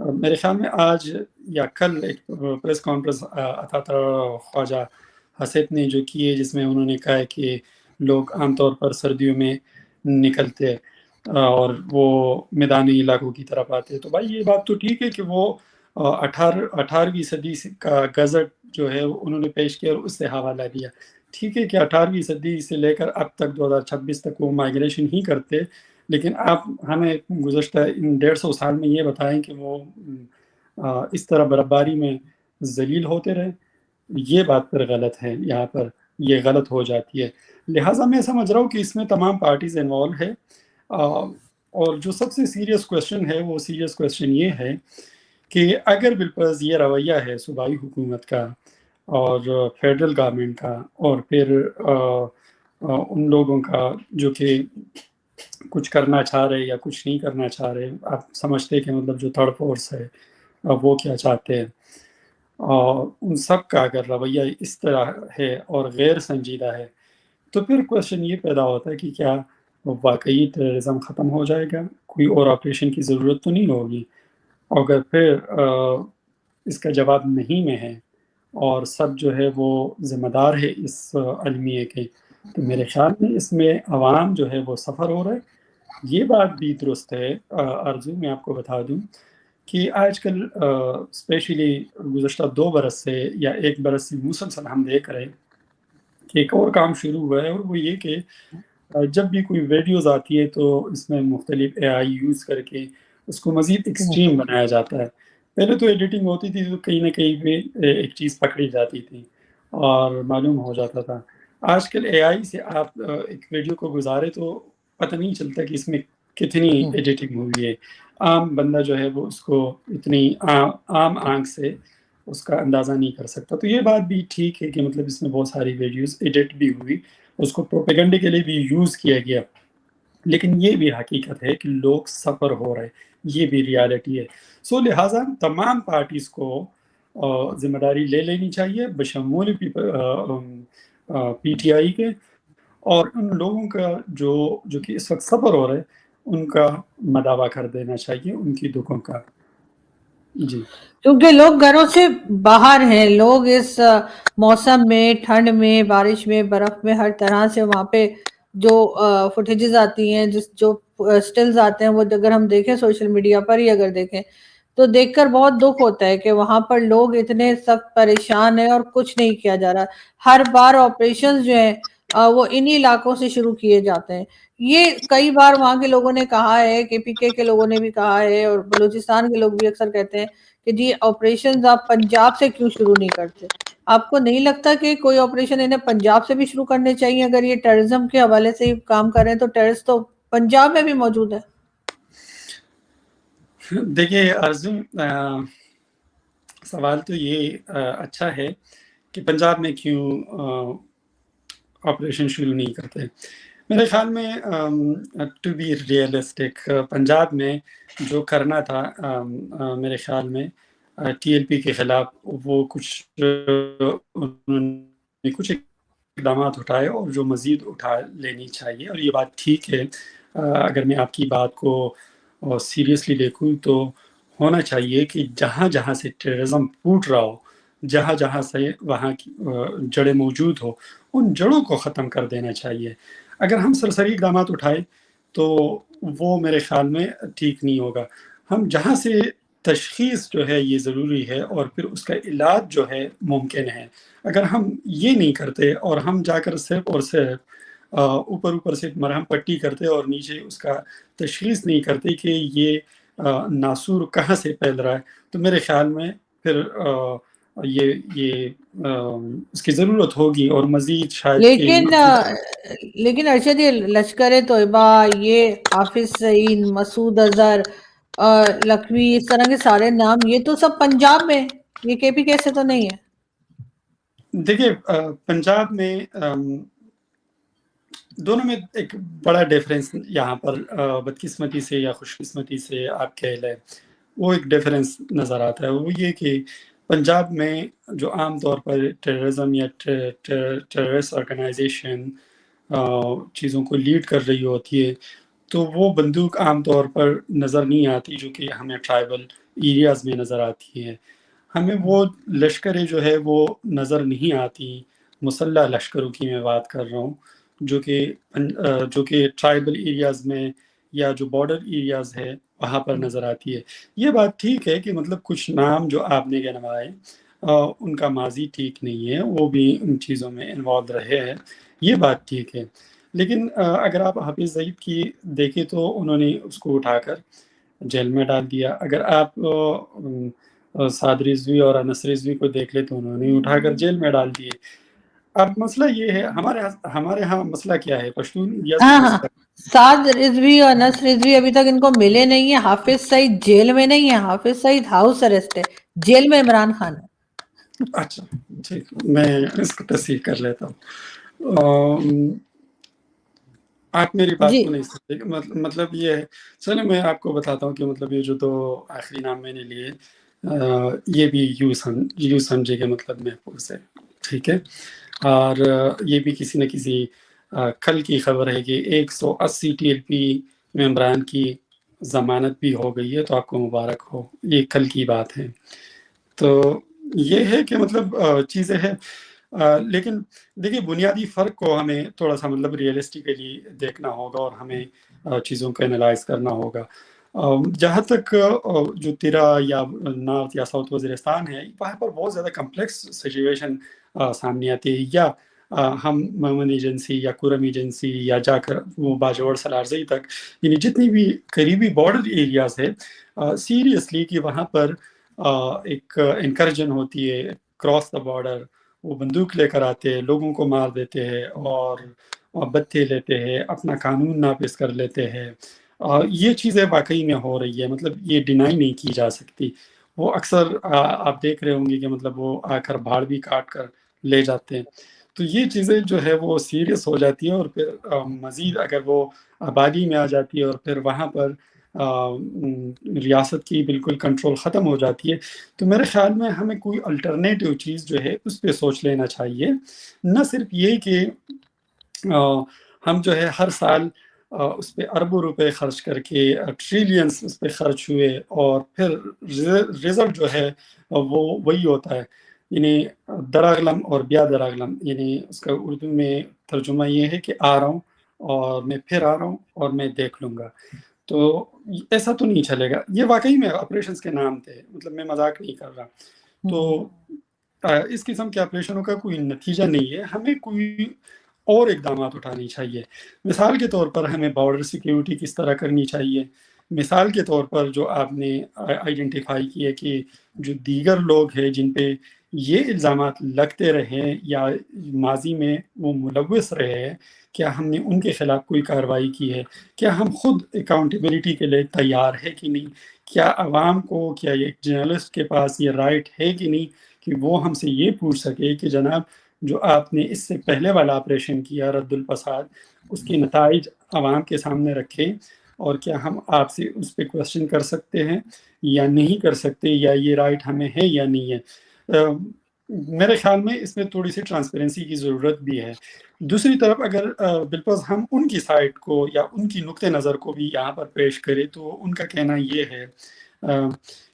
میرے خیال میں آج یا کل ایک پریس کانفرنس عطا خواجہ حسیب نے جو کی ہے، جس میں انہوں نے کہا ہے کہ لوگ عام طور پر سردیوں میں نکلتے اور وہ میدانی علاقوں کی طرف آتے. تو بھائی یہ بات تو ٹھیک ہے کہ وہ 18ویں صدی کا گزٹ جو ہے انہوں نے پیش کیا اور اس سے حوالہ دیا. ٹھیک ہے کہ 18ویں صدی سے لے کر اب تک 2026 تک وہ مائگریشن ہی کرتے، لیکن آپ ہمیں گزشتہ ان 150 سال میں یہ بتائیں کہ وہ اس طرح برفباری میں ذلیل ہوتے رہے. یہ بات پر غلط ہے، یہاں پر یہ غلط ہو جاتی ہے. لہٰذا میں سمجھ رہا ہوں کہ اس میں تمام پارٹیز انوالو ہے. اور جو سب سے سیریس کویسچن ہے، وہ سیریس کویسچن یہ ہے کہ اگر بالفرض یہ رویہ ہے صوبائی حکومت کا اور فیڈرل گورنمنٹ کا اور پھر ان لوگوں کا جو کہ کچھ کرنا چاہ رہے یا کچھ نہیں کرنا چاہ رہے، آپ سمجھتے کہ مطلب جو تھرڈ فورس ہے وہ کیا چاہتے ہیں، اور ان سب کا اگر رویہ اس طرح ہے اور غیر سنجیدہ ہے، تو پھر کویسچن یہ پیدا ہوتا ہے کہ کیا واقعی ٹیررزم ختم ہو جائے گا؟ کوئی اور آپریشن کی ضرورت تو نہیں ہوگی؟ اگر پھر اس کا جواب نہیں میں ہے اور سب جو ہے وہ ذمہ دار ہے اس المیے کے، تو میرے خیال میں اس میں عوام جو ہے وہ سفر ہو رہا ہے. یہ بات بھی درست ہے آرزو، میں آپ کو بتا دوں کہ آج کل اسپیشلی گزشتہ 2 برس سے یا 1 برس سے مسلسل ہم دیکھ رہے کہ ایک اور کام شروع ہوا ہے، اور وہ یہ کہ جب بھی کوئی ویڈیوز آتی ہے تو اس میں مختلف AI یوز کر کے اس کو مزید ایکسٹریم بنایا جاتا ہے. پہلے تو ایڈیٹنگ ہوتی تھی تو کہیں نہ کہیں پہ ایک چیز پکڑی جاتی تھی اور معلوم ہو جاتا تھا. آج کل AI سے آپ ایک ویڈیو کو گزارے تو پتہ نہیں چلتا کہ اس میں کتنی ایڈیٹنگ ہوئی ہے. عام بندہ جو ہے وہ اس کو اتنی عام آنکھ سے اس کا اندازہ نہیں کر سکتا. تو یہ بات بھی ٹھیک ہے کہ مطلب اس میں بہت ساری ویڈیوز ایڈٹ بھی ہوئی، اس کو پروپیگنڈے کے لیے بھی یوز کیا گیا، لیکن یہ بھی حقیقت ہے کہ لوگ سفر ہو رہے، یہ بھی ریالٹی ہے. سو لہٰذا تمام پارٹیز کو ذمہ داری لے لینی چاہیے بشمول PTI کے، اور ان لوگوں کا جو کہ اس وقت سفر ہو رہے ان کا مداوع کر دینا چاہیے، ان کی دکھوں کا. جی، کیونکہ لوگ گھروں سے باہر ہیں، لوگ اس موسم میں، ٹھنڈ میں، بارش میں، برف میں، ہر طرح سے وہاں پہ جو فوٹیجز آتی ہیں، جو سٹلز آتے ہیں، وہ اگر ہم دیکھیں سوشل میڈیا پر ہی اگر دیکھیں تو دیکھ کر بہت دکھ ہوتا ہے کہ وہاں پر لوگ اتنے سخت پریشان ہیں اور کچھ نہیں کیا جا رہا. ہر بار آپریشن جو ہیں وہ انہی علاقوں سے شروع کیے جاتے ہیں. یہ کئی بار وہاں کے لوگوں نے کہا ہے، KPK کے لوگوں نے بھی کہا ہے، اور بلوچستان کے لوگ بھی اکثر کہتے ہیں کہ جی آپریشن آپ پنجاب سے کیوں شروع نہیں کرتے؟ آپ کو نہیں لگتا کہ کوئی آپریشن انہیں پنجاب سے بھی شروع کرنے چاہیے؟ اگر یہ ٹیررزم کے حوالے سے کام کر رہے ہیں تو ٹیررسٹ تو پنجاب میں بھی موجود ہے. دیکھیے آرزو، سوال تو یہ اچھا ہے کہ پنجاب میں کیوں آپریشن شروع نہیں کرتے. میرے خیال میں ٹو بی ریئلسٹک، پنجاب میں جو کرنا تھا میرے خیال میں TLP کے خلاف وہ انہوں نے کچھ اقدامات اٹھائے اور جو مزید اٹھا لینی چاہیے. اور یہ بات ٹھیک ہے، اگر میں آپ کی بات کو سیریسلی دیکھوں تو ہونا چاہیے کہ جہاں جہاں سے ٹیررزم پھوٹ رہا ہو، جہاں جہاں سے وہاں کی جڑیں موجود ہو، ان جڑوں کو ختم کر دینا چاہیے. اگر ہم سرسری اقدامات اٹھائیں تو وہ میرے خیال میں ٹھیک نہیں ہوگا. ہم جہاں سے تشخیص جو ہے یہ ضروری ہے اور پھر اس کا علاج جو ہے ممکن ہے، اگر ہم یہ نہیں کرتے اور ہم جا کر صرف اور صرف اوپر سے مرہم پٹی کرتے اور نیچے اس کا تشخیص نہیں کرتے کہ یہ ناسور کہاں سے پھیل رہا ہے، تو میرے خیال میں پھر یہ اس کی ضرورت ہوگی اور مزید شاید کہ لیکن ارشد، یہ لشکر طیبہ، یہ حافظ سعید، مسعود اظہر، لکھوی، اس طرح کے سارے نام، یہ تو سب پنجاب میں، یہ KPK سے تو نہیں ہے. دیکھیے پنجاب میں دونوں میں ایک بڑا ڈیفرنس یہاں پر بدقسمتی سے یا خوش قسمتی سے آپ کہہ لیں، وہ ایک ڈیفرنس نظر آتا ہے. وہ یہ کہ پنجاب میں جو عام طور پر ٹیررزم یا ٹیررسٹ آرگنائزیشن چیزوں کو لیڈ کر رہی ہوتی ہے تو وہ بندوق عام طور پر نظر نہیں آتی جو کہ ہمیں ٹرائبل ایریاز میں نظر آتی ہے. ہمیں وہ لشکریں جو ہے وہ نظر نہیں آتی، مسلح لشکروں کی میں بات کر رہا ہوں، جو کہ ٹرائبل ایریاز میں یا جو بارڈر ایریاز ہے وہاں پر نظر آتی ہے. یہ بات ٹھیک ہے کہ مطلب کچھ نام جو آپ نے گنوائے ان کا ماضی ٹھیک نہیں ہے، وہ بھی ان چیزوں میں انوالو رہے ہیں، یہ بات ٹھیک ہے. لیکن اگر آپ حافظ سعید کی دیکھیں تو انہوں نے اس کو اٹھا کر جیل میں ڈال دیا. اگر آپ سعد رضوی اور انس رضوی کو دیکھ لیں تو انہوں نے اٹھا کر جیل میں ڈال دیے. اب مسئلہ یہ ہے، ہمارے ہاں مسئلہ کیا ہے، پشتونیت کا مسئلہ. سعد رضوی اور انس رضوی ابھی تک ان کو ملے نہیں ہیں. حافظ سعید جیل میں نہیں ہے، حافظ سعید ہاؤس اریسٹ ہے، جیل میں عمران خان ہے. اچھا ٹھیک، میں اس کو تصحیح کر لیتا ہوں. آپ میری بات جی کو نہیں سمجھے. مطلب یہ ہے، چلے میں آپ کو بتاتا ہوں کہ مطلب یہ جو دو آخری نام میں نے لیے یہ بھی یوں سمجھے کہ مطلب محفوظ ہے، ٹھیک ہے. اور یہ بھی کسی نہ کسی کل کی خبر ہے کہ 180 TLP ممبران کی ضمانت بھی ہو گئی ہے، تو آپ کو مبارک ہو، یہ کل کی بات ہے. تو یہ ہے کہ مطلب چیزیں ہیں. لیکن دیکھیے بنیادی فرق کو ہمیں تھوڑا سا مطلب ریئلسٹیکلی دیکھنا ہوگا اور ہمیں چیزوں کو انالائز کرنا ہوگا. جہاں تک جو تیرا یا نارتھ یا ساؤتھ وزیرستان ہے، وہاں پر بہت زیادہ کمپلیکس سچویشن سامنے آتی ہے. یا ہم مومن ایجنسی یا کرم ایجنسی یا جا کر وہ باجوڑ سلارزئی تک، یعنی جتنی بھی قریبی بارڈر ایریاز ہے، سیریسلی کہ وہاں پر ایک انکرجن ہوتی ہے کراس دا بارڈر. وہ بندوق لے کر آتے ہیں، لوگوں کو مار دیتے ہیں اور بتھے لیتے ہیں، اپنا قانون نافذ کر لیتے ہیں. یہ چیزیں واقعی میں ہو رہی ہے، مطلب یہ ڈینائی نہیں کی جا سکتی. وہ اکثر آپ دیکھ رہے ہوں گے کہ مطلب وہ آ کر بھاڑ بھی کاٹ کر لے جاتے ہیں. تو یہ چیزیں جو ہے وہ سیریس ہو جاتی ہیں، اور پھر مزید اگر وہ آبادی میں آ جاتی ہے اور پھر وہاں پر ریاست کی بالکل کنٹرول ختم ہو جاتی ہے، تو میرے خیال میں ہمیں کوئی الٹرنیٹیو چیز جو ہے اس پہ سوچ لینا چاہیے. نہ صرف یہ کہ ہم جو ہے ہر سال اس پہ اربوں روپے خرچ کر کے ٹریلینز اس پہ خرچ ہوئے، اور پھر رزلٹ جو ہے وہ وہی ہوتا ہے، یعنی دراغلم اور بیا دراغلم. یعنی اس کا اردو میں ترجمہ یہ ہے کہ آ رہا ہوں اور میں پھر آ رہا ہوں اور میں دیکھ لوں گا. تو ایسا تو نہیں چلے گا. یہ واقعی میں آپریشنز کے نام تھے، مطلب میں مذاق نہیں کر رہا. تو اس قسم کے آپریشنوں کا کوئی نتیجہ نہیں ہے. ہمیں کوئی اور اقدامات اٹھانی چاہیے. مثال کے طور پر ہمیں بارڈر سیکیورٹی کس طرح کرنی چاہیے. مثال کے طور پر جو آپ نے آئیڈینٹیفائی کیے کہ جو دیگر لوگ ہیں جن پہ یہ الزامات لگتے رہے یا ماضی میں وہ ملوث رہے ہیں، کیا ہم نے ان کے خلاف کوئی کارروائی کی ہے؟ کیا ہم خود اکاؤنٹیبلٹی کے لیے تیار ہے کہ نہیں؟ کیا عوام کو، کیا ایک جرنلسٹ کے پاس یہ رائٹ ہے کہ نہیں کہ وہ ہم سے یہ پوچھ سکے کہ جناب جو آپ نے اس سے پہلے والا آپریشن کیا رد الفساد، اس کے نتائج عوام کے سامنے رکھے، اور کیا ہم آپ سے اس پہ کوشچن کر سکتے ہیں یا نہیں کر سکتے، یا یہ رائٹ ہمیں ہے یا نہیں ہے؟ میرے خیال میں اس میں تھوڑی سی ٹرانسپیرنسی کی ضرورت بھی ہے. دوسری طرف اگر بالکل ہم ان کی سائٹ کو یا ان کی نقطۂ نظر کو بھی یہاں پر پیش کریں، تو ان کا کہنا یہ ہے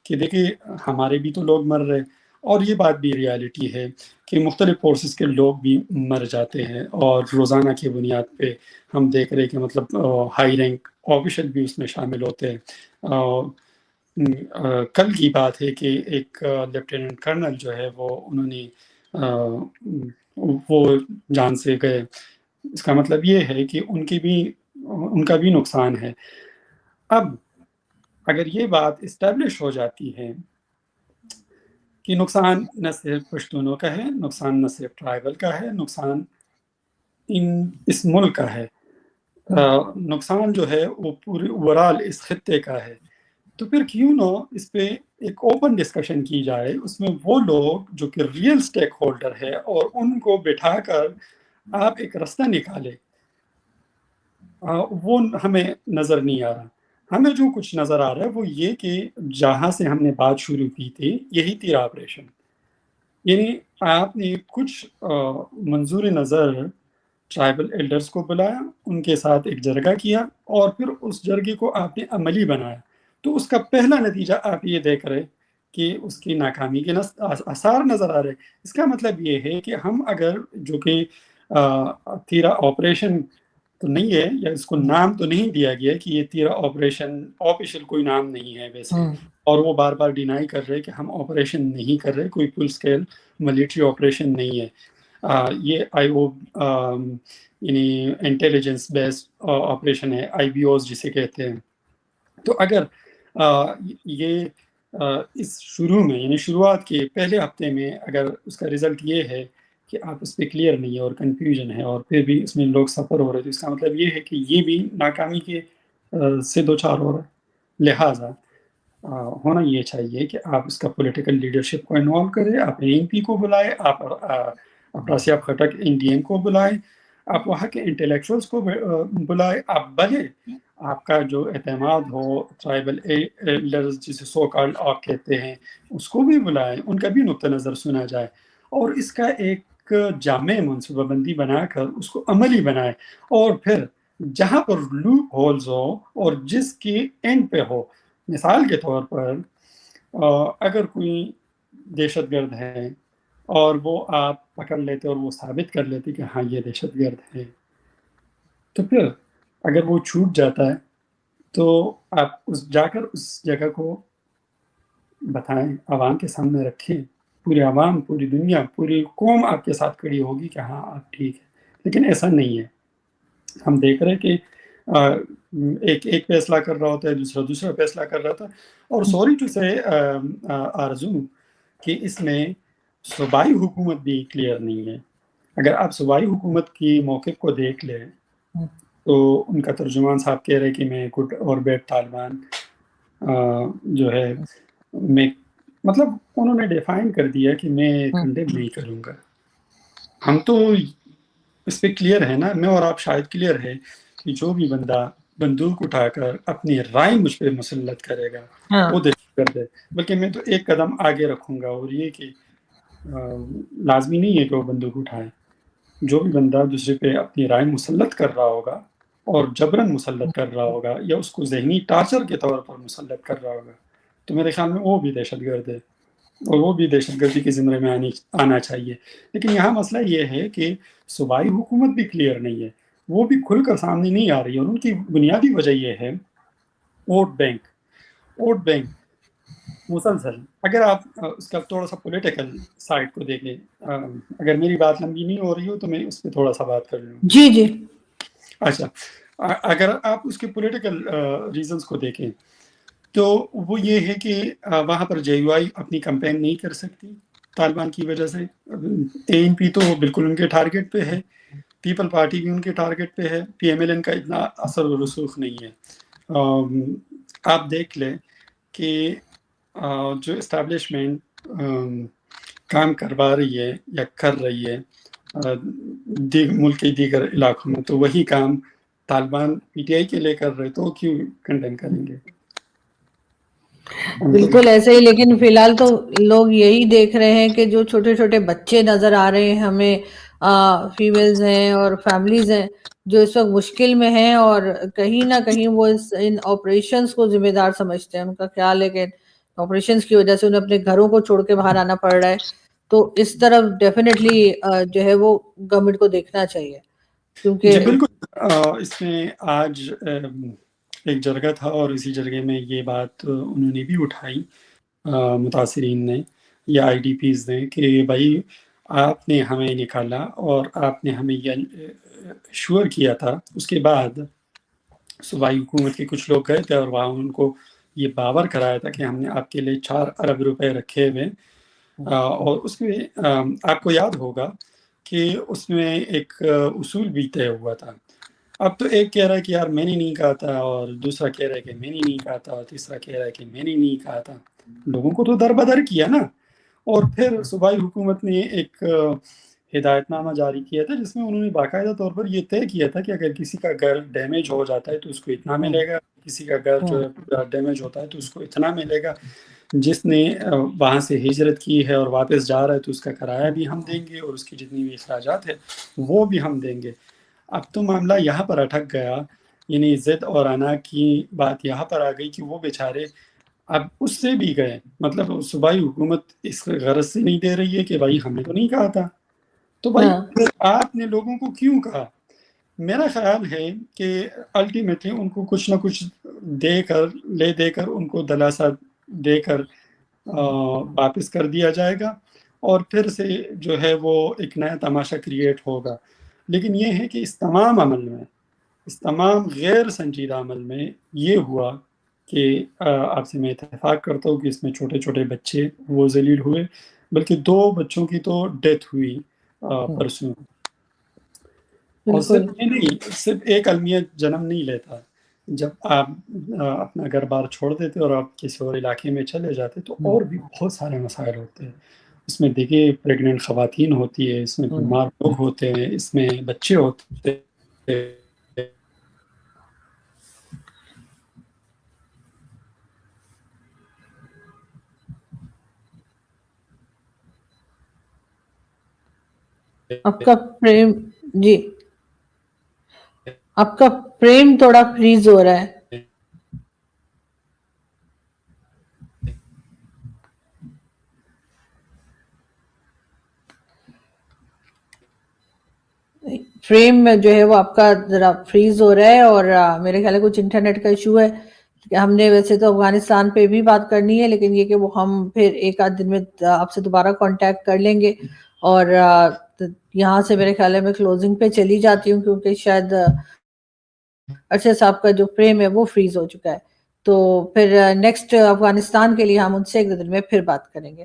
کہ دیکھیں ہمارے بھی تو لوگ مر رہے، اور یہ بات بھی ریالٹی ہے کہ مختلف فورسز کے لوگ بھی مر جاتے ہیں، اور روزانہ کی بنیاد پہ ہم دیکھ رہے کہ مطلب ہائی رینک آفیشل بھی اس میں شامل ہوتے ہیں. کل کی بات ہے کہ ایک لیفٹیننٹ کرنل جو ہے وہ انہوں نے وہ جان سے گئے. اس کا مطلب یہ ہے کہ ان کا بھی نقصان ہے. اب اگر یہ بات اسٹیبلش ہو جاتی ہے کہ نقصان نہ صرف پشتونوں کا ہے، نقصان نہ صرف ٹرائبل کا ہے، نقصان اس ملک کا ہے، نقصان جو ہے وہ پورے اوورال اس خطے کا ہے، تو پھر کیوں نہ اس پہ ایک اوپن ڈسکشن کی جائے. اس میں وہ لوگ جو کہ ریئل سٹیک ہولڈر ہے، اور ان کو بٹھا کر آپ ایک راستہ نکالے. وہ ہمیں نظر نہیں آ رہا. ہمیں جو کچھ نظر آ رہا ہے وہ یہ کہ جہاں سے ہم نے بات شروع کی تھی، یہی تیرا آپریشن، یعنی آپ نے کچھ منظور نظر ٹرائبل ایلڈرز کو بلایا، ان کے ساتھ ایک جرگہ کیا، اور پھر اس جرگے کو آپ نے عملی بنایا. تو اس کا پہلا نتیجہ آپ یہ دیکھ رہے کہ اس کی ناکامی کے آثار نظر آ رہے. اس کا مطلب یہ ہے کہ ہم اگر جو کہ تیرا آپریشن تو نہیں ہے، یا اس کو نام تو نہیں دیا گیا کہ یہ تیرا آپریشن آفیشیل کوئی نام نہیں ہے ویسے، اور وہ بار بار ڈینائی کر رہے کہ ہم آپریشن نہیں کر رہے، کوئی فل اسکیل ملٹری آپریشن نہیں ہے. یہ آئی او یعنی انٹیلیجنس بیسڈ آپریشن ہے، آئی بی اوز جسے کہتے ہیں. تو اگر یہ اس شروع میں یعنی شروعات کے پہلے ہفتے میں اگر اس کا رزلٹ یہ ہے کہ آپ اس پہ کلیئر نہیں ہے اور کنفیوژن ہے اور پھر بھی اس میں لوگ سفر ہو رہے، تو اس کا مطلب یہ ہے کہ یہ بھی ناکامی کے سے دو چار ہو رہا ہے. لہٰذا ہونا یہ چاہیے کہ آپ اس کا پولیٹیکل لیڈرشپ کو انوالو کریں، آپ اے این پی کو بلائیں، آپ Afrasiab Khattak N D M کو بلائیں، آپ وہاں کے انٹلیکچوئلس کو بلائیں، آپ بھلے آپ کا جو اعتماد ہو ٹرائبل ایلڈرز جسے سو کالڈ آپ کہتے ہیں اس کو بھی بلائیں، ان کا بھی نقطہ نظر سنا جائے، اور اس کا ایک جامع منصوبہ بندی بنا کر اس کو عملی بنائے. اور پھر جہاں پر لوپ ہولز ہو اور جس کی اینڈ پہ ہو، مثال کے طور پر اگر کوئی دہشت گرد ہے اور وہ آپ پکڑ لیتے اور وہ ثابت کر لیتے کہ ہاں یہ دہشت گرد ہے، تو پھر اگر وہ چھوٹ جاتا ہے تو آپ جا کر اس جگہ کو بتائیں، عوام کے سامنے رکھیں، پوری عوام، پوری دنیا، پوری قوم آپ کے ساتھ کھڑی ہوگی کہ ہاں آپ ٹھیک ہے. لیکن ایسا نہیں ہے. ہم دیکھ رہے کہ ایک فیصلہ کر رہا ہوتا ہے، دوسرا فیصلہ کر رہا تھا. اور سوری ٹو سے آرزو کہ اس میں صوبائی حکومت بھی کلیئر نہیں ہے. اگر آپ صوبائی حکومت کی موقف کو دیکھ لیں تو ان کا ترجمان صاحب کہہ رہے کہ میں گڈ اور بیڈ طالبان جو ہے میں مطلب انہوں نے ڈیفائن کر دیا کہ میں کنڈیم نہیں کروں گا. ہم تو اس پہ کلیئر ہے نا، میں اور آپ شاید کلیئر ہے کہ جو بھی بندہ بندوق اٹھا کر اپنی رائے مجھ پہ مسلط کرے گا وہ دہشت گرد ہے. بلکہ میں تو ایک قدم آگے رکھوں گا، اور یہ کہ لازمی نہیں ہے کہ وہ بندوق اٹھائے. جو بھی بندہ دوسرے پہ اپنی رائے مسلط کر رہا ہوگا اور جبراً مسلط کر رہا ہوگا یا اس کو ذہنی ٹارچر کے طور پر مسلط کر رہا ہوگا، تو میرے خیال میں وہ بھی دہشت گرد ہے اور وہ بھی دہشت گردی کے زمرے میں آنا چاہیے. لیکن یہاں مسئلہ یہ ہے کہ صوبائی حکومت بھی کلیئر نہیں ہے، وہ بھی کھل کر سامنے نہیں آ رہی ہے. اور ان کی بنیادی وجہ یہ ہے ووٹ بینک مسلسل. اگر آپ اس کا تھوڑا سا پولیٹیکل سائڈ کو دیکھیں، اگر میری بات لمبی نہیں ہو رہی ہو تو میں اس پہ تھوڑا سا بات کر لوں. جی. اچھا، اگر آپ اس کے پولیٹیکل ریزنز کو دیکھیں تو وہ یہ ہے کہ وہاں پر جے یو آئی اپنی کمپین نہیں کر سکتی طالبان کی وجہ سے. اے این پی تو بالکل ان کے ٹارگٹ پہ ہے، پیپل پارٹی بھی ان کے ٹارگٹ پہ ہے، پی ایم ایل این کا اتنا اثر و رسوخ نہیں ہے. آپ دیکھ لیں کہ جو اسٹیبلشمنٹ کام کروا رہی ہے یا کر رہی ہے ملک کے دیگر علاقوں میں، تو وہی کام طالبان پی ٹی آئی کے لے کر رہے تو کیوں کنڈیم کریں گے؟ بالکل ایسے ہی. لیکن فی الحال تو لوگ یہی دیکھ رہے ہیں کہ جو چھوٹے چھوٹے بچے نظر آ رہے ہیں ہمیں، فیمیلز ہیں اور فیملیز ہیں جو اس وقت مشکل میں ہیں، اور کہیں نہ کہیں وہ ان آپریشنز کو ذمہ دار سمجھتے ہیں. ان کا خیال ہے کہ آپریشنز کی وجہ سے انہیں اپنے گھروں کو چھوڑ کے باہر آنا پڑ رہا ہے. تو اس طرف ڈیفینیٹلی جو ہے وہ گورنمنٹ کو دیکھنا چاہیے، کیونکہ جی بالکل. اس میں آج ایک جرگہ تھا اور اسی جرگے میں یہ بات انہوں نے بھی اٹھائی متاثرین نے یا آئی ڈی پیز نے کہ بھائی آپ نے ہمیں نکالا اور آپ نے ہمیں یہ شور کیا تھا، اس کے بعد صوبائی حکومت کے کچھ لوگ گئے تھے اور وہاں ان کو یہ باور کرایا تھا کہ ہم نے آپ کے لیے 4 ارب روپے رکھے ہوئے. اور اس میں آپ کو یاد ہوگا کہ اس میں ایک اصول بھی طے ہوا تھا. اب تو ایک کہہ رہا ہے کہ یار میں نے نہیں کہا تھا، اور دوسرا کہہ رہا ہے کہ میں نے نہیں کہا تھا، اور تیسرا کہہ رہا ہے کہ میں نے نہیں کہا تھا. لوگوں کو تو در بدر کیا نا. اور پھر صوبائی حکومت نے ایک ہدایت نامہ جاری کیا تھا جس میں انہوں نے باقاعدہ طور پر یہ طے کیا تھا کہ اگر کسی کا گھر ڈیمیج ہو جاتا ہے تو اس کو اتنا ملے گا، کسی کا گھر جو ڈیمیج ہوتا ہے تو اس کو اتنا ملے گا، جس نے وہاں سے ہجرت کی ہے اور واپس جا رہا ہے تو اس کا کرایہ بھی ہم دیں گے اور اس کی جتنی بھی اخراجات ہے وہ بھی ہم دیں گے. اب تو معاملہ یہاں پر اٹک گیا یعنی ضد اور انا کی بات یہاں پر آ گئی کہ وہ بیچارے اب اس سے بھی گئے، مطلب صوبائی حکومت اس غرض سے نہیں دے رہی ہے کہ بھائی ہم نے تو نہیں کہا تھا، تو بھائی آپ نے لوگوں کو کیوں کہا؟ میرا خیال ہے کہ الٹیمیٹلی ان کو کچھ نہ کچھ دے کر ان کو دلاسا دے کر واپس کر دیا جائے گا، اور پھر سے جو ہے وہ ایک نیا تماشا کریٹ ہوگا۔ لیکن یہ ہے کہ اس تمام عمل میں، اس تمام غیر سنجیدہ عمل میں یہ ہوا کہ آپ سے میں اتفاق کرتا ہوں کہ اس میں چھوٹے چھوٹے بچے وہ ذلیل ہوئے، بلکہ 2 بچوں کی تو ڈیتھ ہوئی پرسوں۔ اور صرف یہ نہیں، صرف ایک المیہ جنم نہیں لیتا، جب آپ اپنا گھر بار چھوڑ دیتے اور آپ کسی اور علاقے میں چلے جاتے تو اور بھی بہت سارے مسائل ہوتے ہیں۔ اس میں دیکھیے پریگننٹ خواتین ہوتی ہے، اس میں بیمار لوگ ہوتے ہیں، اس میں بچے ہوتے ہیں۔ آپ کا پریم جی، آپ کا پریم تھوڑا فریز ہو رہا ہے۔ فریم میں جو ہے وہ آپ کا ذرا فریز ہو رہا ہے، اور میرے خیال ہے کچھ انٹرنیٹ کا ایشو ہے۔ ہم نے ویسے تو افغانستان پہ بھی بات کرنی ہے، لیکن یہ کہ وہ ہم پھر ایک آدھ دن میں آپ سے دوبارہ کانٹیکٹ کر لیں گے، اور یہاں سے میرے خیال ہے میں کلوزنگ پہ چلی جاتی ہوں، کیونکہ شاید ارشد صاحب کا جو فریم ہے وہ فریز ہو چکا ہے۔ تو پھر نیکسٹ افغانستان کے لیے ہم ان سے ایک دن میں پھر بات کریں گے۔